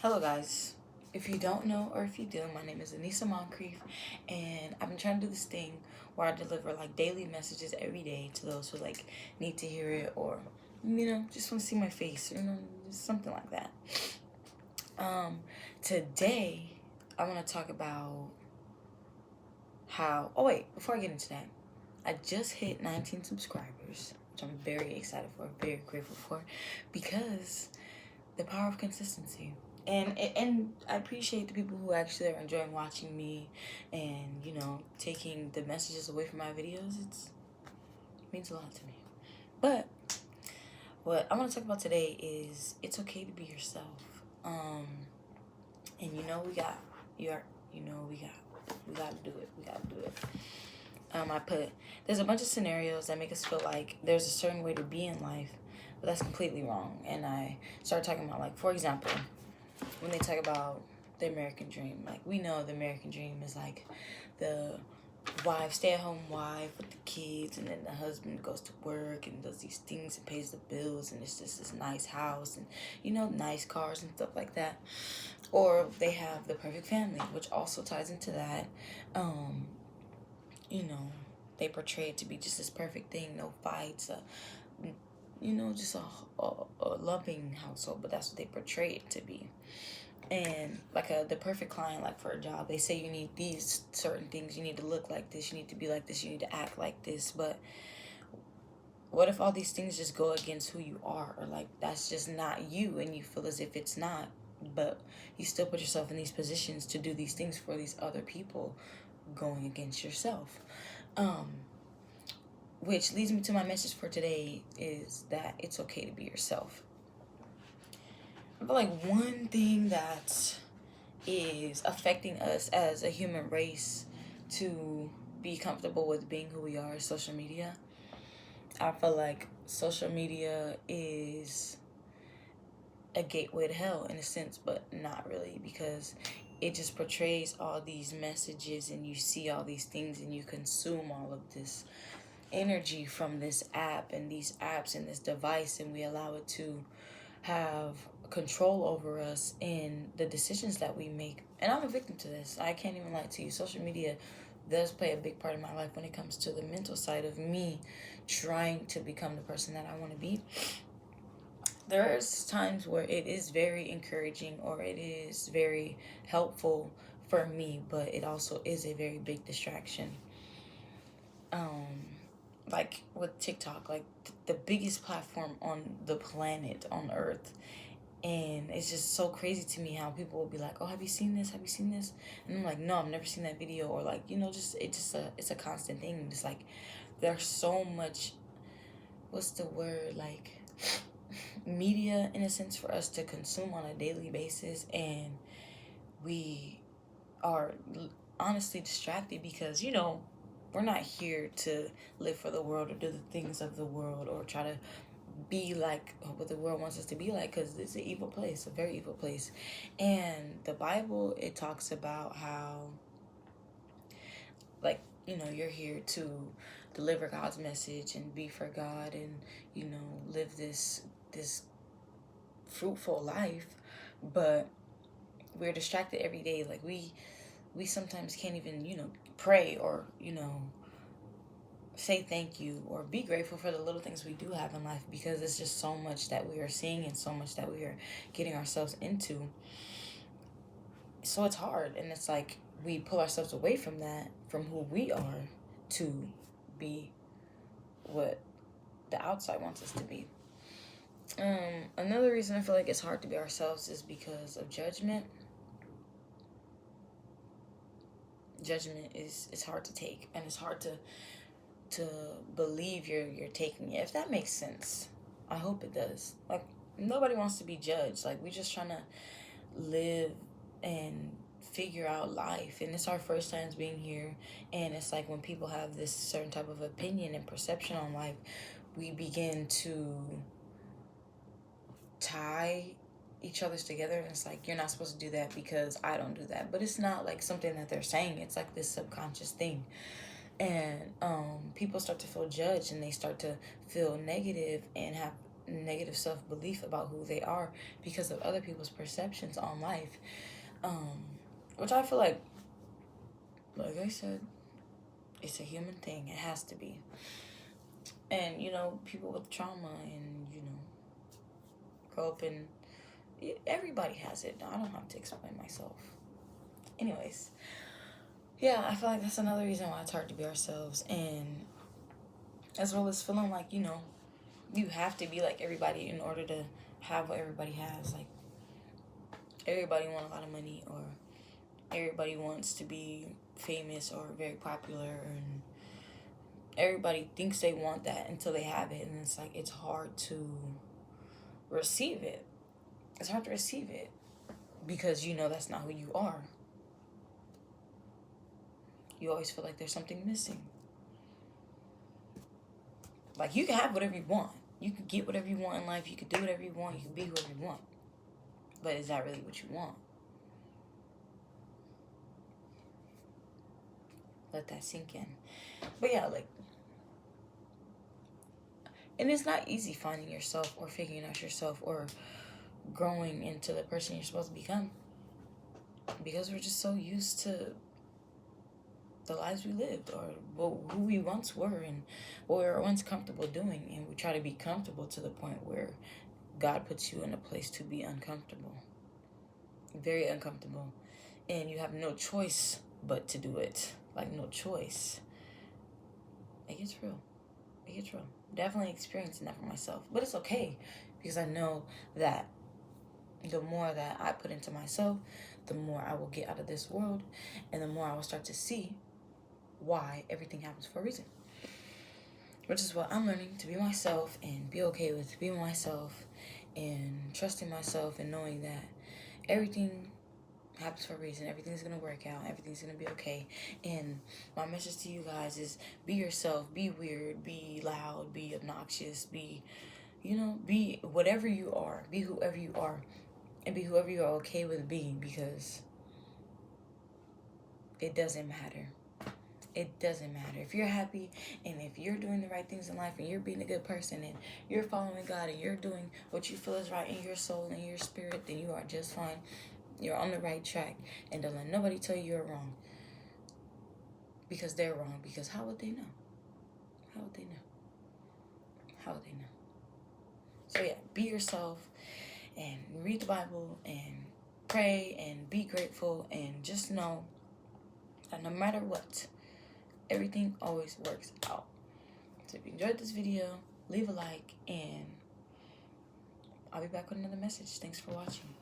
Hello guys. If you don't know or if you do, my name is Anissa Moncrief, and I've been trying to do this thing where I deliver like daily messages every day to those who like need to hear it, or just want to see my face, just something like that. Today I want to talk about how before I get into that, I just hit 19 subscribers, which I'm very excited for, very grateful for, because the power of consistency. And I appreciate the people who actually are enjoying watching me and taking the messages away from my videos. It means a lot to me. But what I want to talk about today is it's okay to be yourself. And we gotta do it. We gotta do it. There's a bunch of scenarios that make us feel like there's a certain way to be in life, but that's completely wrong. And I started talking about, like, for example, when they talk about the American dream, like, we know the American dream is like the stay-at-home wife with the kids, and then the husband goes to work and does these things and pays the bills, and it's just this nice house and nice cars and stuff like that. Or they have the perfect family, which also ties into that. They portray it to be just this perfect thing, no fights, just a loving household, but that's what they portray it to be. And like the perfect client, like for a job, they say you need these certain things, you need to look like this, you need to be like this, you need to act like this. But what if all these things just go against who you are, or like that's just not you, and you feel as if it's not, but you still put yourself in these positions to do these things for these other people, going against yourself. Which leads me to my message for today, is that it's okay to be yourself. I feel like one thing that is affecting us as a human race to be comfortable with being who we are is social media. I feel like social media is a gateway to hell in a sense, but not really, because it just portrays all these messages and you see all these things and you consume all of this energy from this app and these apps and this device, and we allow it to have control over us in the decisions that we make. And I'm a victim to this. I can't even lie to you. Social media does play a big part in my life when it comes to the mental side of me trying to become the person that I want to be. There's times where it is very encouraging or it is very helpful for me, but it also is a very big distraction. Like with TikTok, like the biggest platform on the planet, on Earth. And it's just so crazy to me how people will be like, oh, have you seen this? Have you seen this? And I'm like, no, I've never seen that video. Or like, it's a constant thing. It's like, there's so much, what's the word? Like, media in a sense for us to consume on a daily basis. And we are honestly distracted because, we're not here to live for the world or do the things of the world or try to be like what the world wants us to be like, because it's an evil place, a very evil place. And the Bible, it talks about how, like, you're here to deliver God's message and be for God and live this fruitful life. But we're distracted every day. Like we sometimes can't even pray or say thank you or be grateful for the little things we do have in life, because it's just so much that we are seeing and so much that we are getting ourselves into. So it's hard, and it's like we pull ourselves away from that, from who we are, to be what the outside wants us to be. Another reason I feel like it's hard to be ourselves is because of judgment. Judgment is hard to take, and it's hard to believe you're taking it, if that makes sense. I hope it does. Like, nobody wants to be judged. Like, we're just trying to live and figure out life, and it's our first times being here. And it's like when people have this certain type of opinion and perception on life, we begin to tie each other's together, and it's like, you're not supposed to do that because I don't do that. But it's not like something that they're saying, it's like this subconscious thing. And people start to feel judged, and they start to feel negative and have negative self-belief about who they are because of other people's perceptions on life. Which I feel like I said, it's a human thing. It has to be. And, people with trauma and, grow up in... Everybody has it. I don't have to explain myself. Anyways. Yeah, I feel like that's another reason why it's hard to be ourselves. And as well as feeling like, you have to be like everybody in order to have what everybody has. Like, everybody wants a lot of money, or everybody wants to be famous or very popular, and everybody thinks they want that until they have it, and it's like it's hard to receive it. It's hard to receive it because that's not who you are. You always feel like there's something missing. Like, you can have whatever you want. You can get whatever you want in life. You can do whatever you want. You can be whoever you want. But is that really what you want? Let that sink in. But yeah, and it's not easy finding yourself or figuring out yourself or growing into the person you're supposed to become, because we're just so used to the lives we lived, or who we once were, and what we were once comfortable doing, and we try to be comfortable to the point where God puts you in a place to be uncomfortable, very uncomfortable, and you have no choice but to do it. Like, no choice. It gets real. Definitely experiencing that for myself, but it's okay, because I know that the more that I put into myself, the more I will get out of this world, and the more I will start to see why everything happens for a reason. Which is what I'm learning, to be myself and be okay with being myself and trusting myself and knowing that everything happens for a reason. Everything's going to work out. Everything's going to be okay. And my message to you guys is be yourself. Be weird. Be loud. Be obnoxious. Be whatever you are. Be whoever you are. And be whoever you are okay with being, because it doesn't matter. It doesn't matter. If you're happy and if you're doing the right things in life and you're being a good person and you're following God and you're doing what you feel is right in your soul and your spirit, then you are just fine. You're on the right track. And don't let nobody tell you you're wrong. Because they're wrong. Because how would they know? How would they know? How would they know? So yeah, be yourself and read the Bible and pray and be grateful, and just know that no matter what, everything always works out. So if you enjoyed this video, leave a like, and I'll be back with another message. Thanks for watching.